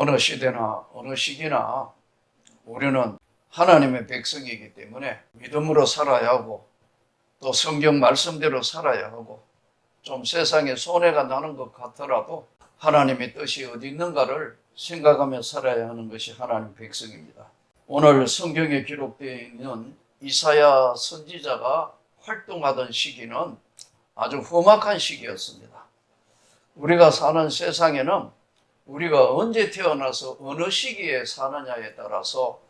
어느 시대나 어느 시기나 우리는 하나님의 백성이기 때문에 믿음으로 살아야 하고 또 성경 말씀대로 살아야 하고 좀 세상에 손해가 나는 것 같더라도 하나님의 뜻이 어디 있는가를 생각하며 살아야 하는 것이 하나님 백성입니다. 오늘 성경에 기록되어 있는 이사야 선지자가 활동하던 시기는 아주 험악한 시기였습니다. 우리가 사는 세상에는 우리가 언제 태어나서 어느 시기에 사느냐에 따라서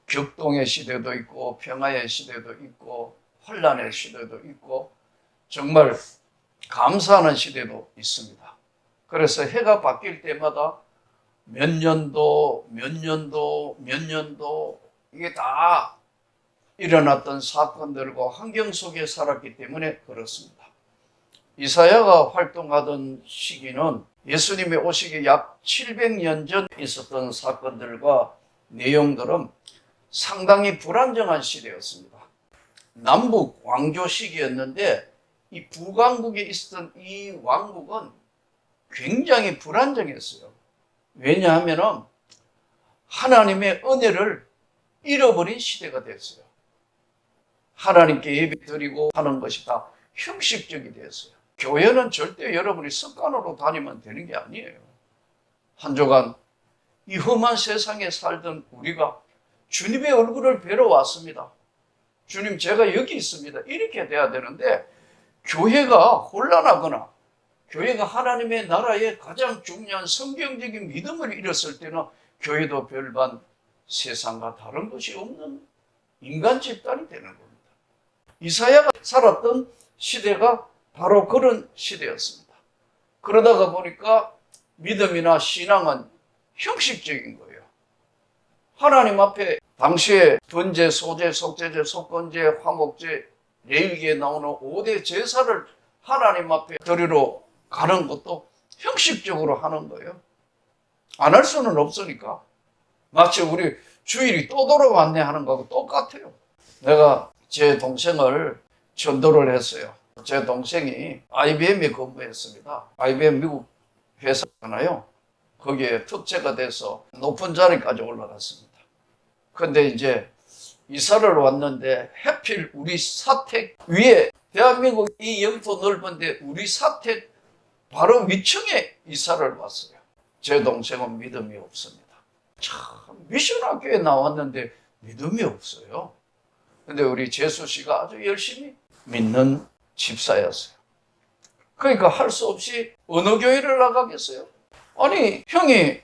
격동의 시대도 있고 평화의 시대도 있고 환란의 시대도 있고 정말 감사하는 시대도 있습니다. 그래서 해가 바뀔 때마다 몇 년도 이게 다 일어났던 사건들과 환경 속에 살았기 때문에 그렇습니다. 이사야가 활동하던 시기는 예수님이 오시기 약 700년 전 있었던 사건들과 내용들은 상당히 불안정한 시대였습니다. 남북 왕조 시기였는데 이 북왕국에 있었던 이 왕국은 굉장히 불안정했어요. 왜냐하면 하나님의 은혜를 잃어버린 시대가 됐어요. 하나님께 예배드리고 하는 것이 다 형식적이 됐어요. 교회는 절대 여러분이 습관으로 다니면 되는 게 아니에요. 한 주간 이 험한 세상에 살던 우리가 주님의 얼굴을 뵈러 왔습니다. 주님, 제가 여기 있습니다. 이렇게 돼야 되는데 교회가 혼란하거나 교회가 하나님의 나라의 가장 중요한 성경적인 믿음을 잃었을 때는 교회도 별반 세상과 다른 것이 없는 인간 집단이 되는 겁니다. 이사야가 살았던 시대가 바로 그런 시대였습니다. 그러다가 보니까 믿음이나 신앙은 형식적인 거예요. 하나님 앞에 당시에 번제, 소제, 속제제, 속건제, 화목제, 레위기에 나오는 5대 제사를 하나님 앞에 드리러 가는 것도 형식적으로 하는 거예요. 안 할 수는 없으니까. 마치 우리 주일이 또 돌아왔네 하는 거하고 똑같아요. 내가 제 동생을 전도를 했어요. 제 동생이 IBM에 근무했습니다. IBM 미국 회사잖아요. 거기에 특채가 돼서 높은 자리까지 올라갔습니다. 근데 이제 이사를 왔는데 하필 우리 사택 위에 대한민국 이 영토 넓은데 우리 사택 바로 위층에 이사를 왔어요. 제 동생은 믿음이 없습니다. 참 미션학교에 나왔는데 믿음이 없어요. 근데 우리 재수 씨가 아주 열심히 믿는 집사였어요. 그러니까 할 수 없이 어느 교회를 나가겠어요? 아니 형이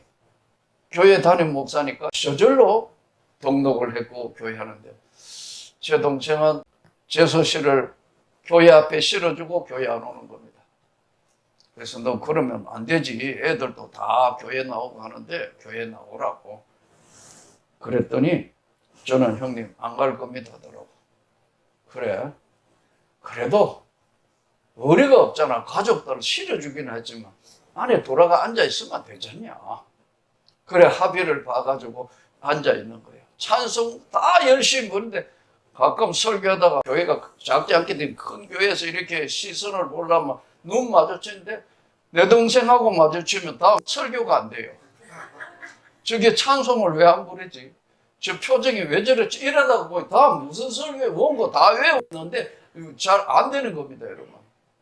교회 담임 목사니까 저절로 등록을 했고 교회 하는데 제 동생은 재수 씨를 교회 앞에 실어주고 교회 안 오는 겁니다. 그래서 너 그러면 안 되지. 애들도 다 교회 나오고 하는데 교회 나오라고. 그랬더니 저는 형님 안 갈 겁니다 하더라고. 그래. 그래도 어리가 없잖아. 가족들을 실어주긴 했지만 안에 돌아가 앉아있으면 되잖냐. 그래 합의를 봐가지고 앉아있는 거예요. 찬송 다 열심히 부르는데 가끔 설교하다가 교회가 작지 않게 된 큰 교회에서 이렇게 시선을 보려면 눈 마주치는데 내 동생하고 마주치면 다 설교가 안 돼요. 저게 찬송을 왜 안 부르지? 저 표정이 왜 저렇지? 이러다가 보니 다 무슨 설교에 원고 다 외웠는데 잘 안 되는 겁니다, 여러분.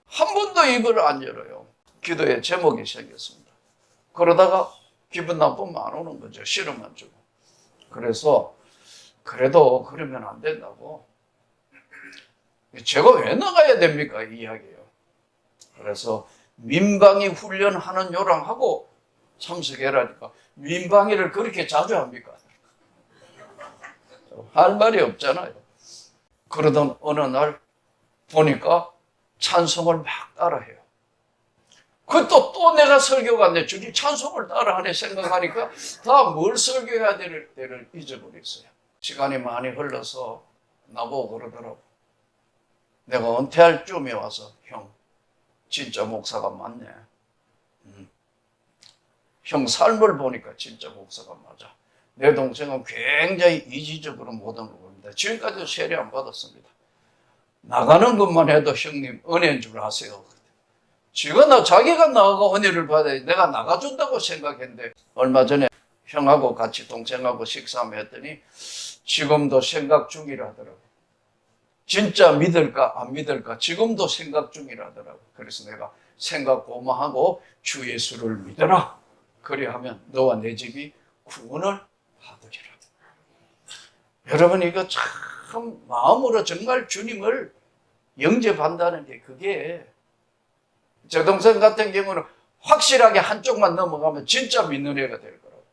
한 번도 입을 안 열어요. 기도에 제목이 생겼습니다. 그러다가 기분 나쁘면 안 오는 거죠. 싫으면 주고. 그래서 그래도 그러면 안 된다고. 제가 왜 나가야 됩니까? 이 이야기예요. 그래서 민방위 훈련하는 요랑하고 참석해라니까 민방위를 그렇게 자주 합니까? 할 말이 없잖아요. 그러던 어느 날 보니까 찬송을 막 따라해요. 또 내가 설교가 안 돼. 저기 찬송을 따라하네 생각하니까 다 뭘 설교해야 될 때를 잊어버렸어요. 시간이 많이 흘러서 나보고 그러더라고. 내가 은퇴할 쯤에 와서 형, 진짜 목사가 맞네. 형 삶을 보니까 진짜 목사가 맞아. 내 동생은 굉장히 이지적으로 모든 걸 봅니다. 지금까지도 세례 안 받았습니다. 나가는 것만 해도 형님 은혜인 줄 아세요. 자기가 나가고 은혜를 받아야 내가 나가준다고 생각했는데 얼마 전에 형하고 같이 동생하고 식사하며 했더니 지금도 생각 중이라더라고요. 진짜 믿을까 안 믿을까 지금도 생각 중이라더라고요. 그래서 내가 생각 고마하고 주 예수를 믿어라. 그래 하면 너와 내 집이 구원을 받으리라. 여러분 이거 참 마음으로 정말 주님을 영접한다는 게 그게 제 동생 같은 경우는 확실하게 한쪽만 넘어가면 진짜 믿는 애가 될 거라고.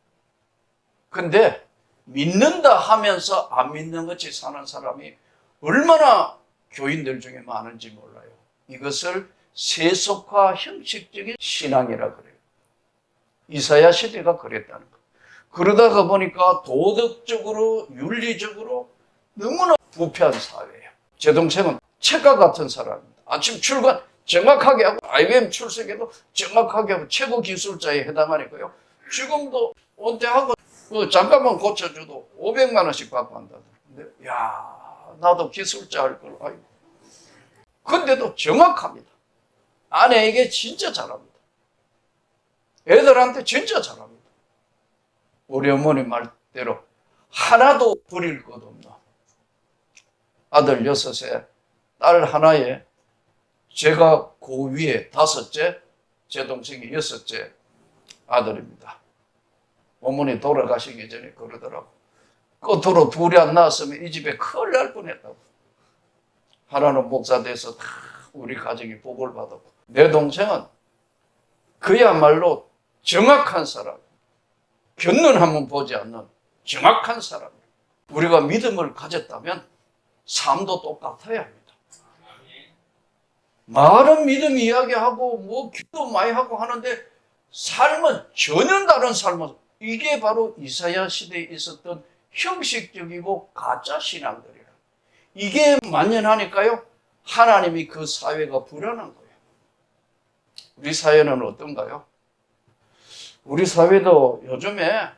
근데 믿는다 하면서 안 믿는 것이 사는 사람이 얼마나 교인들 중에 많은지 몰라요. 이것을 세속화 형식적인 신앙이라 그래요. 이사야 시대가 그랬다는 거예요. 그러다가 보니까 도덕적으로 윤리적으로 너무나 부패한 사회예요. 제 동생은 책과 같은 사람입니다. 아침 출근 정확하게 하고 IBM 출석에도 정확하게 하고 최고 기술자에 해당하니까요. 지금도 은퇴하고 잠깐만 고쳐줘도 500만 원씩 받고 한다더라고요. 근데 야 나도 기술자 할 걸. 아이고. 근데도 정확합니다. 아내에게 진짜 잘합니다. 애들한테 진짜 잘합니다. 우리 어머니 말대로 하나도 버릴 것 없나. 아들 6에 딸 하나에 제가 그 위에 5째, 제 동생이 6째 아들입니다. 어머니 돌아가시기 전에 그러더라고. 끝으로 둘이 안 나왔으면 이 집에 큰일 날 뻔했다고. 하나는 목사 돼서 다 우리 가정이 복을 받았고, 내 동생은 그야말로 정확한 사람, 곁눈 한번 보지 않는 정확한 사람. 우리가 믿음을 가졌다면 삶도 똑같아야 합니다. 말은 믿음 이야기하고 뭐 기도 많이 하고 하는데 삶은 전혀 다른 삶은, 이게 바로 이사야 시대에 있었던 형식적이고 가짜 신앙들이라. 이게 만연하니까요 하나님이 그 사회가 불안한 거예요. 우리 사회는 어떤가요? 우리 사회도 요즘에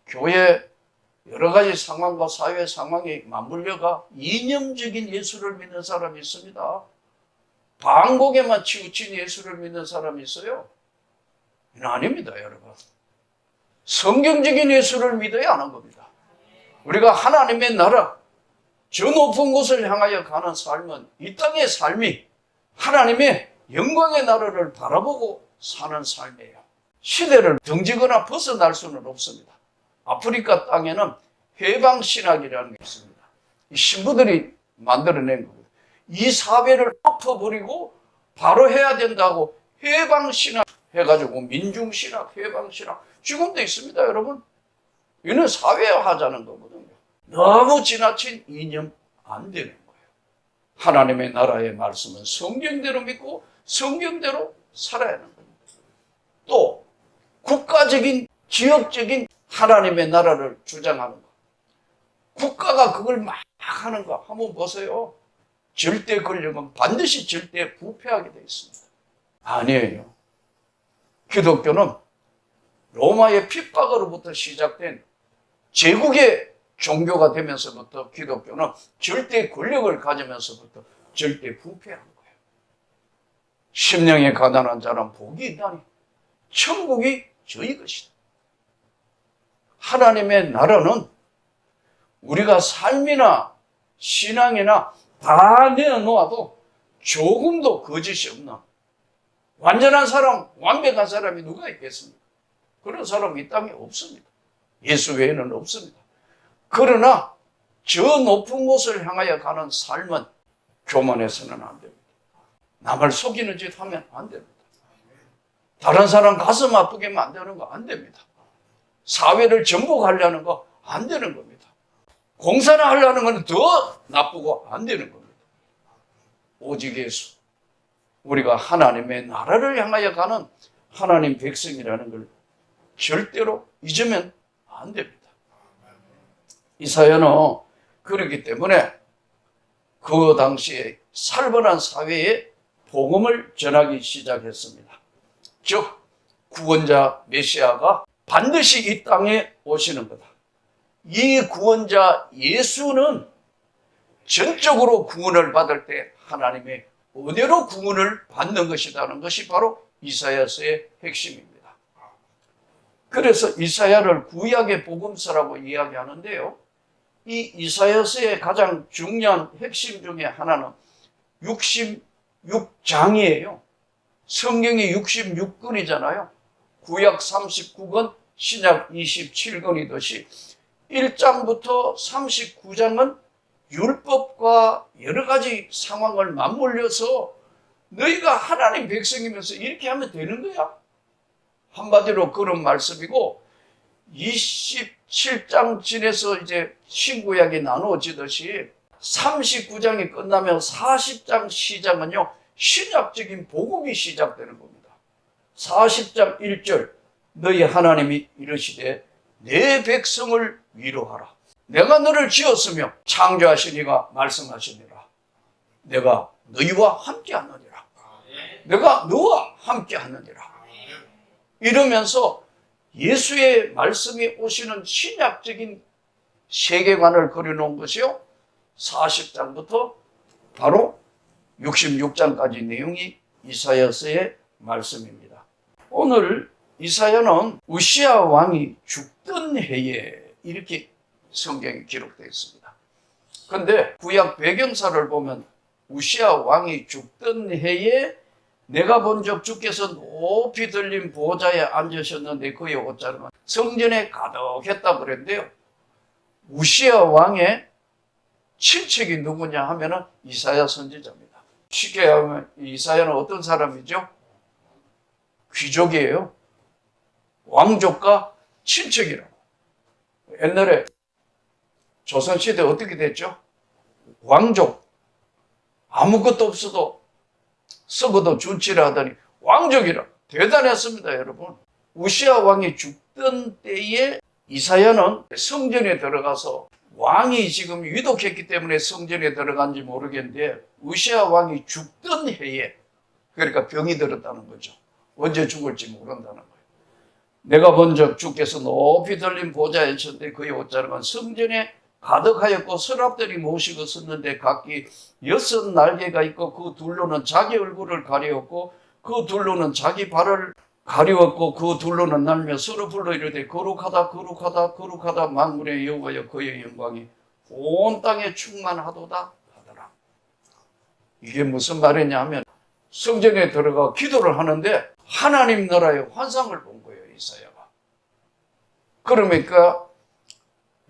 교회 여러 가지 상황과 사회 상황이 맞물려가 이념적인 예수를 믿는 사람이 있습니다. 반곡에만 치우친 예수를 믿는 사람이 있어요. 이는 아닙니다, 여러분. 성경적인 예수를 믿어야 하는 겁니다. 우리가 하나님의 나라, 저 높은 곳을 향하여 가는 삶은 이 땅의 삶이 하나님의 영광의 나라를 바라보고 사는 삶이에요. 시대를 등지거나 벗어날 수는 없습니다. 아프리카 땅에는 해방신학이라는 게 있습니다. 이 신부들이 만들어낸 겁니다. 이 사회를 엎어버리고 바로 해야 된다고 해방신학 해가지고 민중신학, 해방신학 지금도 있습니다, 여러분. 이는 사회화하자는 거거든요. 너무 지나친 이념 안 되는 거예요. 하나님의 나라의 말씀은 성경대로 믿고 성경대로 살아야 하는 겁니다. 또 국가적인, 지역적인 하나님의 나라를 주장하는 거. 국가가 그걸 막 하는 거 한번 보세요. 절대 권력은 반드시 절대 부패하게 되어 있습니다. 아니에요. 기독교는 로마의 핍박으로부터 시작된 제국의 종교가 되면서부터 기독교는 절대 권력을 가지면서부터 절대 부패한 거예요. 심령이 가난한 자는 복이 있다니 천국이 저희 것이다. 하나님의 나라는 우리가 삶이나 신앙이나 다 내어놓아도 조금도 거짓이 없는 완전한 사람, 완벽한 사람이 누가 있겠습니까? 그런 사람이 이 땅에 없습니다. 예수 외에는 없습니다. 그러나 저 높은 곳을 향하여 가는 삶은 교만해서는 안 됩니다. 남을 속이는 짓 하면 안 됩니다. 다른 사람 가슴 아프게 만드는 거 안 됩니다. 사회를 정복하려는 거 안 되는 겁니다. 공사를 하려는 건 더 나쁘고 안 되는 겁니다. 오직 예수. 우리가 하나님의 나라를 향하여 가는 하나님 백성이라는 걸 절대로 잊으면 안 됩니다. 이사야는 그렇기 때문에 그 당시에 살벌한 사회에 복음을 전하기 시작했습니다. 즉 구원자 메시아가 반드시 이 땅에 오시는 거다. 이 구원자 예수는 전적으로 구원을 받을 때 하나님의 은혜로 구원을 받는 것이라는 것이 바로 이사야서의 핵심입니다. 그래서 이사야를 구약의 복음서라고 이야기하는데요. 이 이사야서의 가장 중요한 핵심 중에 하나는 66장이에요. 성경이 66권이잖아요. 구약 39권, 신약 27권이듯이 1장부터 39장은 율법과 여러 가지 상황을 맞물려서 너희가 하나님 백성이면서 이렇게 하면 되는 거야. 한마디로 그런 말씀이고, 27장 지내서 이제 신구약이 나누어지듯이 39장이 끝나면 40장 시작은요, 신약적인 복음이 시작되는 겁니다. 40장 1절, 너희 하나님이 이르시되 내 백성을 위로하라. 내가 너를 지었으며 창조하시니가 말씀하시니라. 내가 너희와 함께 하느니라. 내가 너와 함께 하느니라. 이러면서 예수의 말씀이 오시는 신약적인 세계관을 그려놓은 것이요, 40장부터 바로 66장까지 내용이 이사야서의 말씀입니다. 오늘 이사야는 우시야 왕이 죽던 해에 이렇게 성경에 기록되어 있습니다. 그런데 구약 배경사를 보면 우시야 왕이 죽던 해에 내가 본적 주께서 높이 들린 보좌에 앉으셨는데 그의 옷자락은 성전에 가득했다 그랬는데요. 우시야 왕의 친척이 누구냐 하면은 이사야 선지자입니다. 쉽게 하면 이사야는 어떤 사람이죠? 귀족이에요. 왕족과 친척이라고. 옛날에 조선시대 어떻게 됐죠? 왕족. 아무것도 없어도 썩어도 준치를 하더니 왕족이라. 대단했습니다, 여러분. 우시야 왕이 죽던 때에 이사야는 성전에 들어가서, 왕이 지금 위독했기 때문에 성전에 들어간지 모르겠는데 우시야 왕이 죽던 해에, 그러니까 병이 들었다는 거죠. 언제 죽을지 모른다는 거예요. 내가 본적 주께서 높이 들린 보좌에 있었는데 그의 옷자락은 성전에 가득하였고 서랍들이 모시고 섰는데 각기 6 날개가 있고 그 둘로는 자기 얼굴을 가리웠고 그 둘로는 자기 발을 가리웠고 그 둘로는 날며 서로 불러 이르되 거룩하다 거룩하다 거룩하다 만군의 여호와여 그의 영광이 온 땅에 충만하도다 하더라. 이게 무슨 말이냐 하면 성전에 들어가 기도를 하는데 하나님 나라의 환상을 본 거예요, 이사야가. 그러니까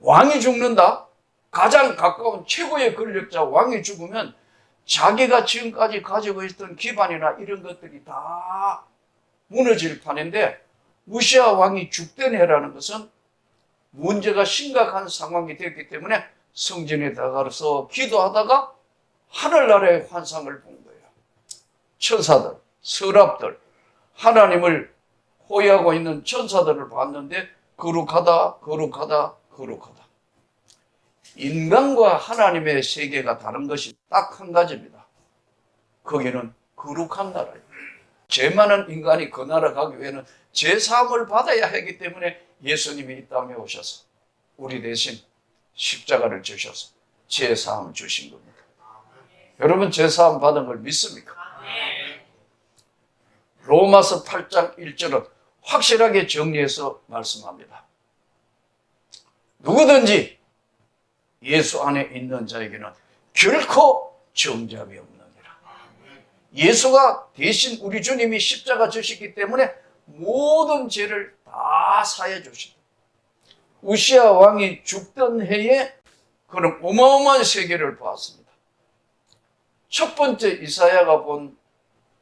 왕이 죽는다? 가장 가까운 최고의 권력자 왕이 죽으면 자기가 지금까지 가지고 있던 기반이나 이런 것들이 다 무너질 판인데, 우시야 왕이 죽던 해라는 것은 문제가 심각한 상황이 됐기 때문에 성전에 들어가서 기도하다가 하늘나라의 환상을 본 거예요. 천사들, 서랍들, 하나님을 호위하고 있는 천사들을 봤는데 거룩하다, 거룩하다, 거룩하다. 인간과 하나님의 세계가 다른 것이 딱 한 가지입니다. 거기는 거룩한 나라예요. 죄 많은 인간이 그 나라 가기 위해는 죄 사함을 받아야 하기 때문에 예수님이 이 땅에 오셔서 우리 대신 십자가를 지셔서 죄 사함을 주신 겁니다. 여러분 죄 사함 받은 걸 믿습니까? 로마서 8장 1절은 확실하게 정리해서 말씀합니다. 누구든지 예수 안에 있는 자에게는 결코 정죄함이 없느니라. 예수가 대신 우리 주님이 십자가 지셨기 때문에 모든 죄를 다 사해 주신다. 우시야 왕이 죽던 해에 그런 어마어마한 세계를 보았습니다. 첫 번째 이사야가 본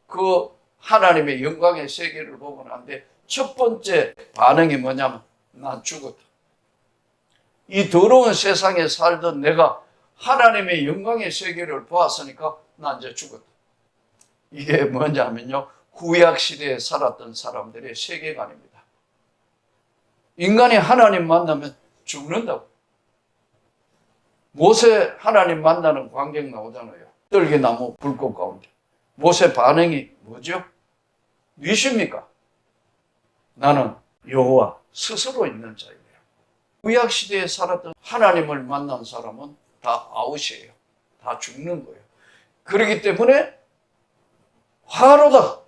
그 하나님의 영광의 세계를 보고 난데 첫 번째 반응이 뭐냐면 난 죽었다. 이 더러운 세상에 살던 내가 하나님의 영광의 세계를 보았으니까 난 이제 죽었다. 이게 뭐냐면요, 구약시대에 살았던 사람들의 세계관입니다. 인간이 하나님 만나면 죽는다고. 모세 하나님 만나는 광경 나오잖아요. 떨기나무 불꽃 가운데. 모세 반응이 뭐죠? 니십니까? 나는 여호와 스스로 있는 자예요. 구약시대에 살았던 하나님을 만난 사람은 다 아웃이에요. 다 죽는 거예요. 그렇기 때문에 화로다.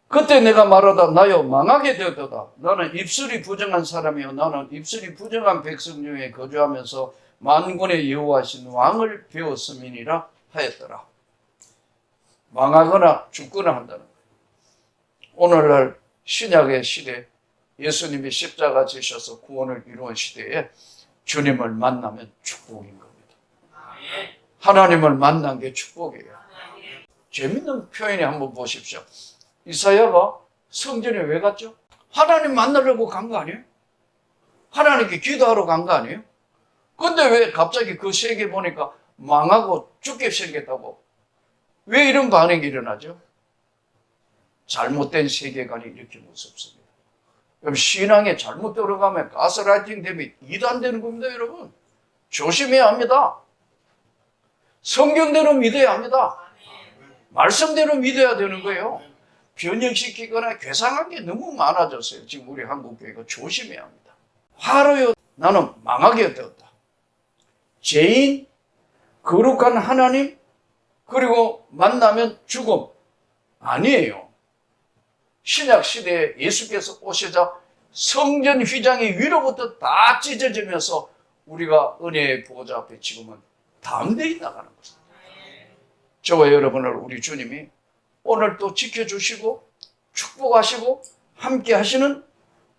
그때 내가 말하다 나여 망하게 되었도다. 나는 입술이 부정한 사람이요 나는 입술이 부정한 백성 중에 거주하면서 만군의 여호와신 왕을 배웠음이니라 하였더라. 망하거나 죽거나 한다는 거예요. 오늘날 신약의 시대 예수님이 십자가 지셔서 구원을 이루은 시대에 주님을 만나면 축복인 겁니다. 하나님을 만난 게 축복이에요. 재밌는 표현이 한번 보십시오. 이사야가 성전에 왜 갔죠? 하나님 만나려고 간 거 아니에요? 하나님께 기도하러 간 거 아니에요? 근데 왜 갑자기 그 세계 보니까 망하고 죽게 생겼다고? 왜 이런 반응이 일어나죠? 잘못된 세계관이 이렇게 무섭습니다. 그럼 신앙에 잘못 들어가면 가스라이팅 되면 이단되는 겁니다, 여러분. 조심해야 합니다. 성경대로 믿어야 합니다. 말씀대로 믿어야 되는 거예요. 변형시키거나 괴상한 게 너무 많아졌어요. 지금 우리 한국교회가 조심해야 합니다. 화로요, 나는 망하게 되었다. 죄인, 거룩한 하나님, 그리고 만나면 죽음. 아니에요. 신약 시대에 예수께서 오시자 성전 휘장이 위로부터 다 찢어지면서 우리가 은혜의 보좌 앞에 지금은 담대히 나가는 것입니다. 저와 여러분을 우리 주님이 오늘 또 지켜주시고 축복하시고 함께 하시는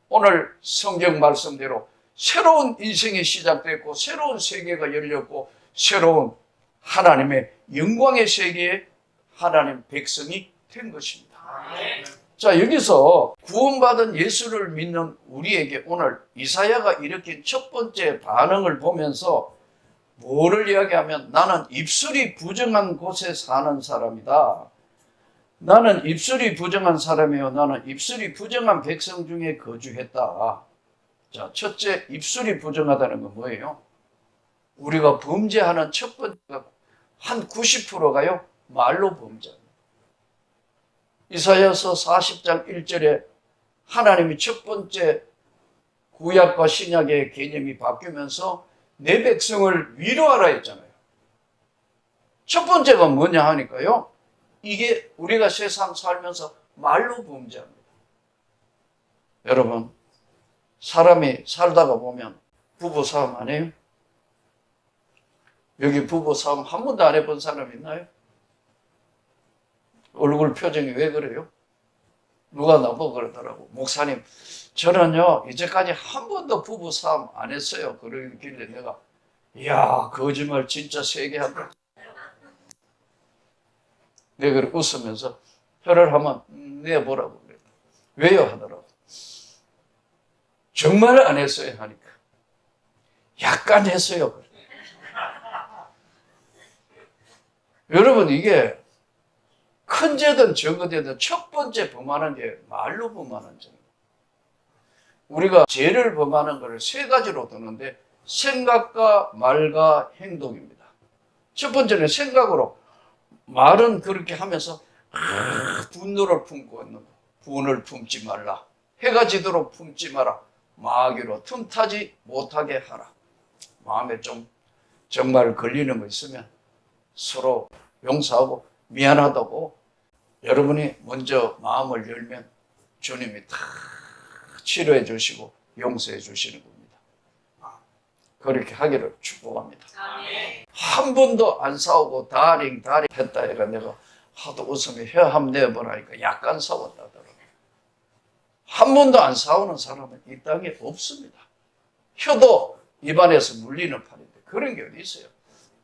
오늘 성경 말씀대로 새로운 인생이 시작됐고 새로운 세계가 열렸고 새로운 하나님의 영광의 세계에 하나님 백성이 된 것입니다. 자, 여기서 구원받은 예수를 믿는 우리에게 오늘 이사야가 일으킨 첫 번째 반응을 보면서 뭐를 이야기하면 나는 입술이 부정한 곳에 사는 사람이다. 나는 입술이 부정한 사람이요. 나는 입술이 부정한 백성 중에 거주했다. 자, 첫째, 입술이 부정하다는 건 뭐예요? 우리가 범죄하는 첫 번째가 한 90%가요, 말로 범죄합니다. 이사야서 40장 1절에 하나님이 첫 번째 구약과 신약의 개념이 바뀌면서 내 백성을 위로하라 했잖아요. 첫 번째가 뭐냐 하니까요, 이게 우리가 세상 살면서 말로 범죄합니다. 여러분, 사람이 살다가 보면 부부싸움 안 해요? 여기 부부싸움 한 번도 안 해본 사람 있나요? 얼굴 표정이 왜 그래요? 누가 나보고 그러더라고. 목사님, 저는요 이제까지 한 번도 부부싸움 안 했어요. 그러길래 내가 이야, 거짓말 진짜 세게 한다. 내가 웃으면서 혀를 한번 내보라고 그랬다. 왜요? 하더라고. 정말 안 했어요 하니까 약간 했어요. 그래. 여러분, 이게 큰 죄든 적은 죄든 첫 번째 범하는 게 말로 범하는 죄입니다. 우리가 죄를 범하는 것을 세 가지로 두는데 생각과 말과 행동입니다. 첫 번째는 생각으로, 말은 그렇게 하면서 분노를 품고 있는 거. 분을 품지 말라. 해가 지도록 품지 마라. 마귀로 틈타지 못하게 하라. 마음에 좀 정말 걸리는 거 있으면 서로 용서하고 미안하다고 여러분이 먼저 마음을 열면 주님이 다 치료해 주시고 용서해 주시는 겁니다. 그렇게 하기를 축복합니다. 한 번도 안 싸우고 다링 했다 해가 내가 하도 웃으면 혀 한번 내보라니까 약간 싸웠다 하더라고요. 한 번도 안 싸우는 사람은 이 땅에 없습니다. 혀도 입안에서 물리는 판인데 그런 게 어디 있어요?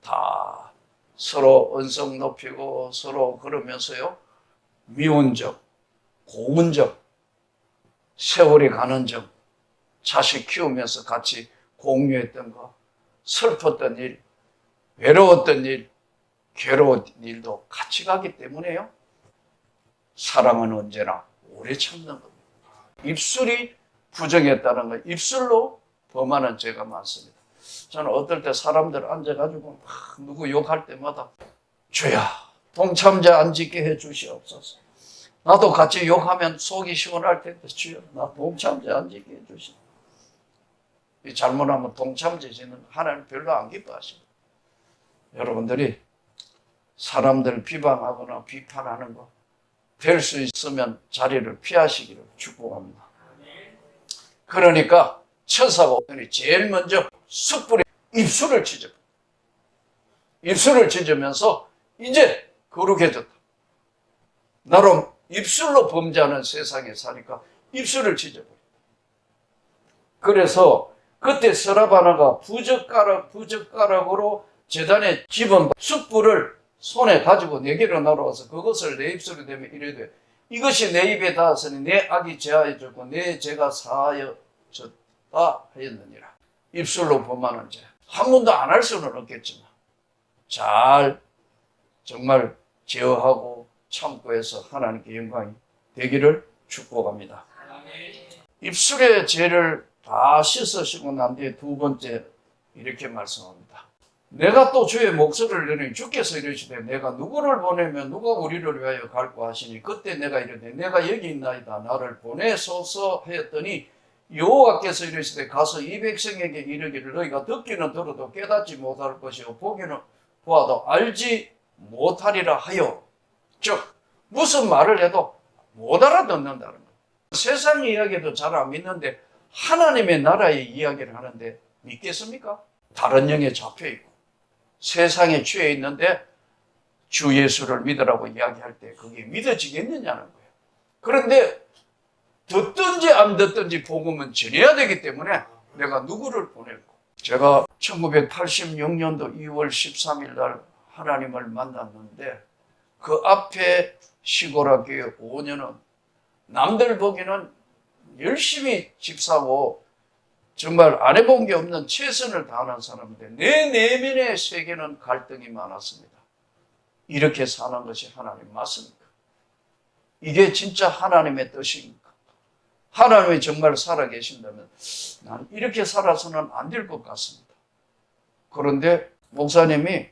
다 서로 언성 높이고 서로 그러면서요, 미운 점, 고운 점, 세월이 가는 점, 자식 키우면서 같이 공유했던 거, 슬펐던 일, 외로웠던 일, 괴로운 일도 같이 가기 때문에요, 사랑은 언제나 오래 참는 겁니다. 입술이 부정했다는 건 입술로 범하는 죄가 많습니다. 저는 어떨 때 사람들 앉아가지고 막 누구 욕할 때마다 주야, 동참자 안 짓게 해 주시옵소서. 나도 같이 욕하면 속이 시원할 텐데 주여, 나 동참자 안 짓게 해 주시옵소서. 잘못하면 동참자 짓는 하나님 별로 안 기뻐하십니다. 여러분들이 사람들 비방하거나 비판하는 거 될 수 있으면 자리를 피하시기를 축복합니다. 그러니까 천사가 오더니 제일 먼저 숯불에 입술을 찢어. 입술을 찢으면서 이제 거룩해졌다. 나름 입술로 범죄하는 세상에 사니까 입술을 찢어버렸다. 그래서 그때 서라바나가 부젓가락으로 제단에 집은 숯불을 손에 가지고 내게로 날아와서 그것을 내 입술에 대면 이르되 이것이 내 입에 닿았으니 내 악이 제하여졌고 내 죄가 사하여졌다 하였느니라. 입술로 범하는 죄. 한 번도 안 할 수는 없겠지만 잘 정말 제어하고 참고 해서 하나님께 영광이 되기를 축복합니다. 입술의 죄를 다 씻으시고 난 뒤에 두 번째 이렇게 말씀합니다. 내가 또 주의 목소리를 들으니 주께서 이르시되 내가 누구를 보내면 누가 우리를 위하여 갈고 하시니 그때 내가 이르되 내가 여기 있나이다 나를 보내소서 하였더니 여호와께서 이르시되 가서 이 백성에게 이르기를 너희가 듣기는 들어도 깨닫지 못할 것이요 보기는 보아도 알지 못하리라 하여. 즉 무슨 말을 해도 못 알아듣는다는 거예요. 세상 이야기도 잘 안 믿는데 하나님의 나라의 이야기를 하는데 믿겠습니까? 다른 영에 잡혀있고 세상에 취해 있는데 주 예수를 믿으라고 이야기할 때 그게 믿어지겠느냐는 거예요. 그런데 듣든지 안 듣든지 복음은 전해야 되기 때문에 내가 누구를 보낼고. 제가 1986년도 2월 13일 날 하나님을 만났는데 그 앞에 시골학교에 5년은 남들 보기는 열심히 집사고 정말 안 해본 게 없는 최선을 다하는 사람인데 내 내면의 세계는 갈등이 많았습니다. 이렇게 사는 것이 하나님 맞습니까? 이게 진짜 하나님의 뜻입니까? 하나님이 정말 살아계신다면 난 이렇게 살아서는 안 될 것 같습니다. 그런데 목사님이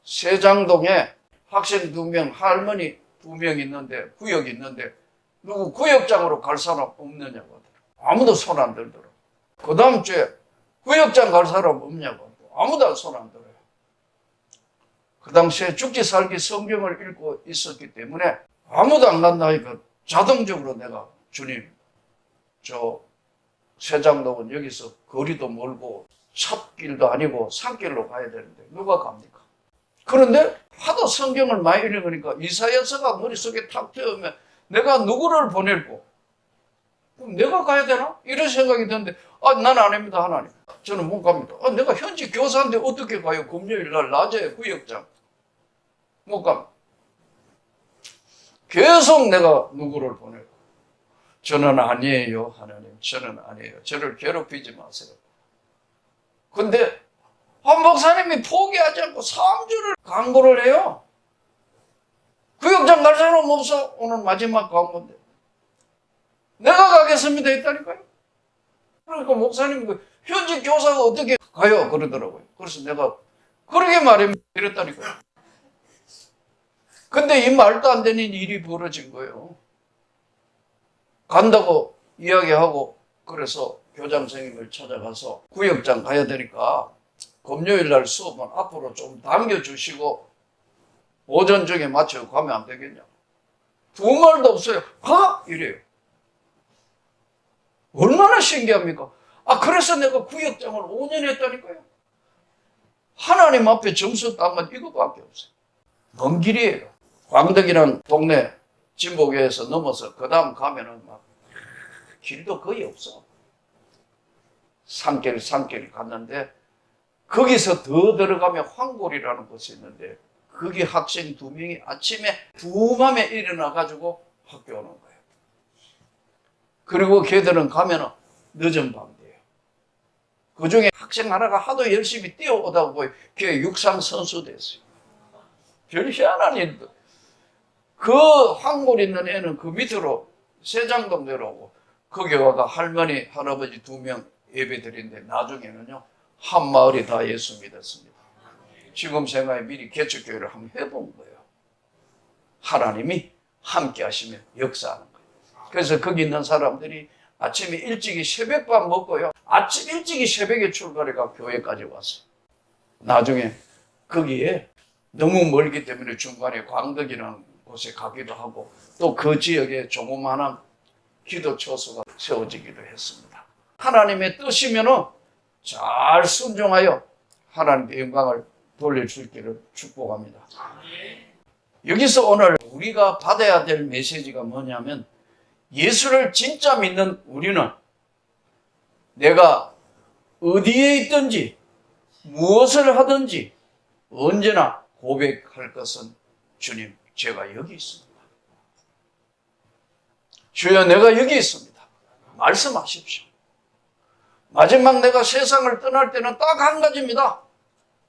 세장동에 학생 2명, 할머니 2명 있는데 구역이 있는데 누구 구역장으로 갈 사람 없느냐고 하더라고요. 아무도 손 안 들더라고요. 그 다음 주에 구역장 갈 사람 없냐고 아무도 손 안 들어요. 그 당시에 죽기 살기 성경을 읽고 있었기 때문에 아무도 안 간다 하니까 자동적으로 내가 주님 저 세장동은 여기서 거리도 멀고 찻길도 아니고 산길로 가야 되는데 누가 갑니까? 그런데 하도 성경을 많이 읽으니까 이사야서가 머릿속에 탁 트으면 내가 누구를 보낼고 그럼 내가 가야 되나? 이런 생각이 드는데 난 안 합니다 하나님. 저는 못 갑니다. 내가 현지 교사인데 어떻게 가요? 금요일 날 낮에 구역장 못 갑니다. 계속 내가 누구를 보내고 저는 아니에요 하나님. 저는 아니에요. 저를 괴롭히지 마세요. 근데 한 목사님이 포기하지 않고 3주를 강구를 해요. 구역장 갈 사람 없어. 오늘 마지막 강구인데 내가 가겠습니다 했다니까요. 그러니까 목사님이 현지 교사가 어떻게 가요 그러더라고요. 그래서 내가 그렇게 말했다니까요. 근데 이 말도 안 되는 일이 벌어진 거예요. 간다고 이야기하고 그래서 교장 선생님을 찾아가서 구역장 가야 되니까 금요일 날 수업은 앞으로 좀 당겨주시고 오전 중에 맞춰 가면 안 되겠냐. 두 말도 없어요. 가! 이래요. 얼마나 신기합니까? 그래서 내가 구역장을 5년 했다니까요. 하나님 앞에 점수 딴 건 이거밖에 없어요. 먼 길이에요. 광덕이라는 동네 진보교에서 넘어서 그 다음 가면은 막 길도 거의 없어. 산길 갔는데 거기서 더 들어가면 황골이라는 곳이 있는데 거기 학생 2명이 아침에 두밤에 일어나가지고 학교 오는 거예요. 그리고 걔들은 가면은 늦은 밤 돼요. 그 중에 학생 하나가 하도 열심히 뛰어오다 보니 걔 육상 선수 됐어요. 별 희한한 일도. 그 황골 있는 애는 그 밑으로 세장동 내려오고 거기 와가 할머니, 할아버지 2명 예배 드리는데 나중에는요 한 마을이 다 예수 믿었습니다. 지금 생각에 미리 개척교회를 한번 해본 거예요. 하나님이 함께 하시면 역사하는 거예요. 그래서 거기 있는 사람들이 아침에 일찍이 새벽밥 먹고요. 아침 일찍이 새벽에 출발해가 교회까지 왔어요. 나중에 거기에 너무 멀기 때문에 중간에 광덕이라는 곳에 가기도 하고 또 그 지역에 조그마한 기도 처소가 세워지기도 했습니다. 하나님의 뜻이면은 잘 순종하여 하나님께 영광을 돌려줄 길을 축복합니다. 여기서 오늘 우리가 받아야 될 메시지가 뭐냐면 예수를 진짜 믿는 우리는 내가 어디에 있든지 무엇을 하든지 언제나 고백할 것은 주님, 제가 여기 있습니다. 주여, 내가 여기 있습니다. 말씀하십시오. 마지막 내가 세상을 떠날 때는 딱 한 가지입니다.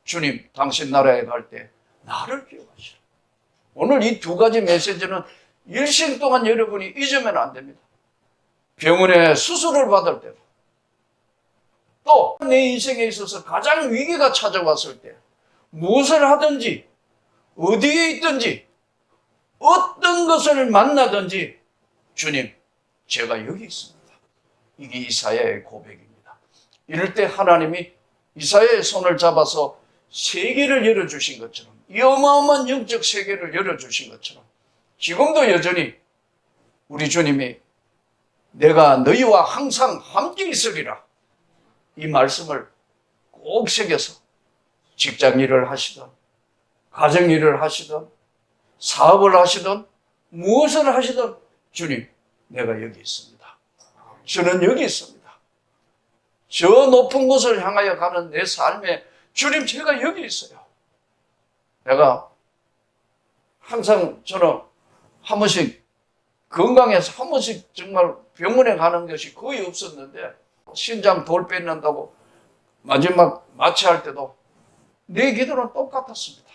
주님, 당신 나라에 갈 때 나를 기억하시라. 오늘 이 두 가지 메시지는 일생 동안 여러분이 잊으면 안 됩니다. 병원에 수술을 받을 때도 또 내 인생에 있어서 가장 위기가 찾아왔을 때 무엇을 하든지 어디에 있든지 어떤 것을 만나든지 주님, 제가 여기 있습니다. 이게 이사야의 고백입니다. 이럴 때 하나님이 이사야의 손을 잡아서 세계를 열어주신 것처럼 이 어마어마한 영적 세계를 열어주신 것처럼 지금도 여전히 우리 주님이 내가 너희와 항상 함께 있으리라 이 말씀을 꼭 새겨서 직장 일을 하시든 가정 일을 하시든 사업을 하시든 무엇을 하시든 주님, 내가 여기 있습니다. 저는 여기 있습니다. 저 높은 곳을 향하여 가는 내 삶에 주님, 제가 여기 있어요. 내가 항상 저는 한 번씩 건강해서 한 번씩 정말 병원에 가는 것이 거의 없었는데 신장 돌 뺏는다고 마지막 마취할 때도 내 기도는 똑같았습니다.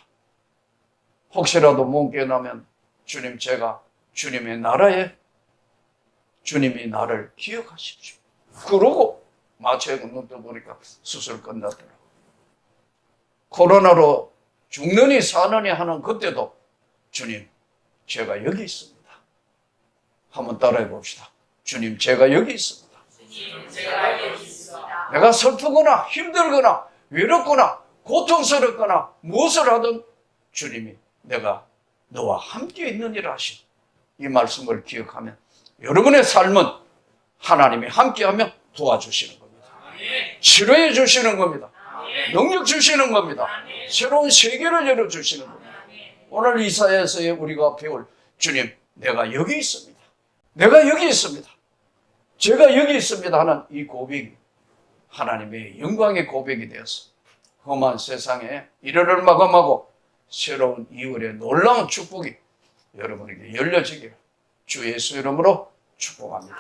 혹시라도 못 깨어나면 주님, 제가 주님의 나라에 주님이 나를 기억하십시오. 그러고 마취하고 눈 떠보니까 수술 끝났더라고요. 코로나로 죽느니 사느니 하는 그때도 주님, 제가 여기 있습니다. 한번 따라해 봅시다. 주님, 제가 여기 있습니다. 제가 여기 있습니다. 내가 슬프거나 힘들거나 외롭거나 고통스럽거나 무엇을 하든 주님이 내가 너와 함께 있느니라 하신 이 말씀을 기억하면 여러분의 삶은 하나님이 함께하며 도와주시는 겁니다. 치료해 주시는 겁니다. 능력 주시는 겁니다. 새로운 세계를 열어주시는 겁니다. 오늘 이사야에서의 우리가 배울 주님, 내가 여기 있습니다. 내가 여기 있습니다. 제가 여기 있습니다 하는 이 고백이 하나님의 영광의 고백이 되어서 험한 세상에 이르를 마감하고 새로운 2월의 놀라운 축복이 여러분에게 열려지기를 주 예수 이름으로 축복합니다.